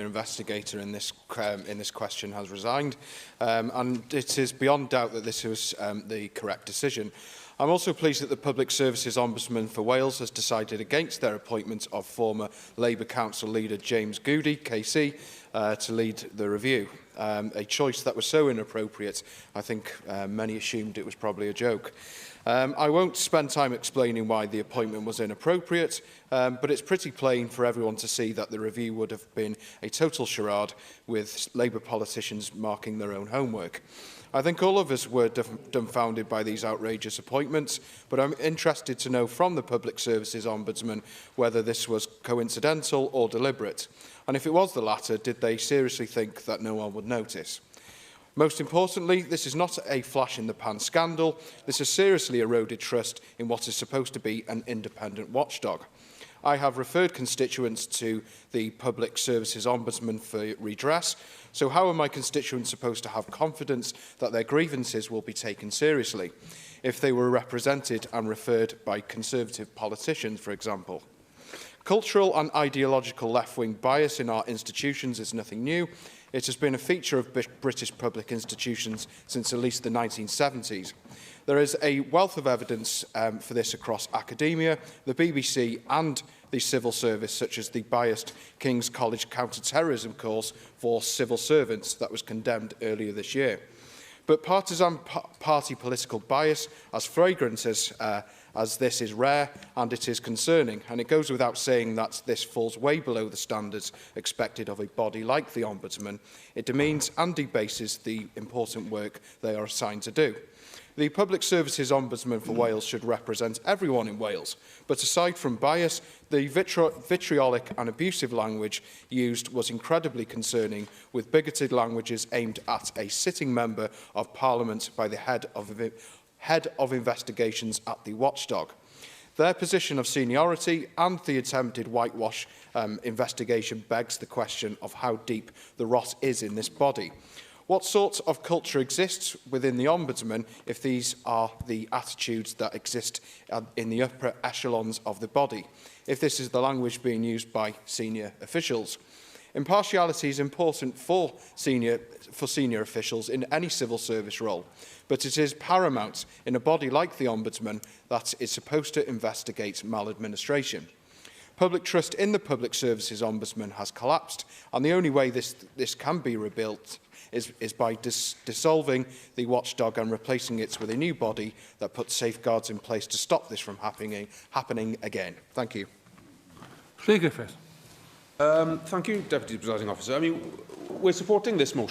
investigator in this question has resigned, and it is beyond doubt that this was the correct decision. I'm also pleased that the Public Services Ombudsman for Wales has decided against their appointment of former Labour Council leader James Goody, KC, to lead the review. A choice that was so inappropriate, I think many assumed it was probably a joke. I won't spend time explaining why the appointment was inappropriate, but it's pretty plain for everyone to see that the review would have been a total charade, with Labour politicians marking their own homework. I think all of us were dumbfounded by these outrageous appointments, but I'm interested to know from the Public Services Ombudsman whether this was coincidental or deliberate. And if it was the latter, did they seriously think that no one would notice? Most importantly, this is not a flash-in-the-pan scandal. This has seriously eroded trust in what is supposed to be an independent watchdog. I have referred constituents to the Public Services Ombudsman for redress, so how are my constituents supposed to have confidence that their grievances will be taken seriously if they were represented and referred by Conservative politicians, for example? Cultural and ideological left-wing bias in our institutions is nothing new. It has been a feature of British public institutions since at least the 1970s. There is a wealth of evidence for this across academia, the BBC and the civil service, such as the biased King's College counter-terrorism course for civil servants that was condemned earlier this year. But partisan party political bias as flagrant as this is rare, and it is concerning, and it goes without saying that this falls way below the standards expected of a body like the Ombudsman. It demeans and debases the important work they are assigned to do. The Public Services Ombudsman for Wales should represent everyone in Wales, but aside from bias, the vitriolic and abusive language used was incredibly concerning, with bigoted languages aimed at a sitting member of Parliament by the head of investigations at the Watchdog. Their position of seniority and the attempted whitewash investigation begs the question of how deep the rot is in this body. What sort of culture exists within the Ombudsman if these are the attitudes that exist in the upper echelons of the body, if this is the language being used by senior officials? Impartiality is important for senior officials in any civil service role, but it is paramount in a body like the Ombudsman that is supposed to investigate maladministration. Public trust in the Public Services Ombudsman has collapsed, and the only way this can be rebuilt is by dissolving the watchdog and replacing it with a new body that puts safeguards in place to stop this from happening again. Thank you. Thank you, Deputy Presiding Officer. I mean, we're supporting this motion.